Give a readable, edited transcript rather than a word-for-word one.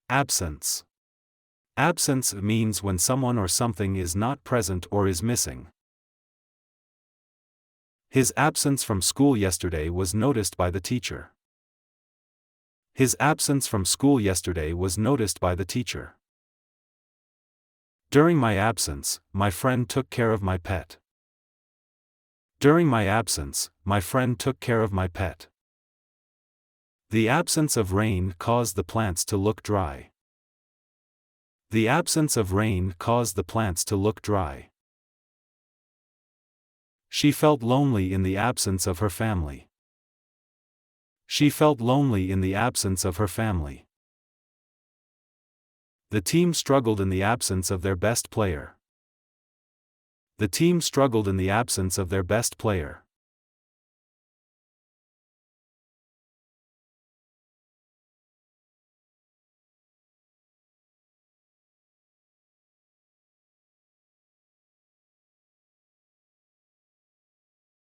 Absence. Absence means when someone or something is not present or is missing. His absence from school yesterday was noticed by the teacher. His absence from school yesterday was noticed by the teacher. During my absence, my friend took care of my pet. During my absence, my friend took care of my pet. The absence of rain caused the plants to look dry. The absence of rain caused the plants to look dry. She felt lonely in the absence of her family. She felt lonely in the absence of her family. The team struggled in the absence of their best player. The team struggled in the absence of their best player.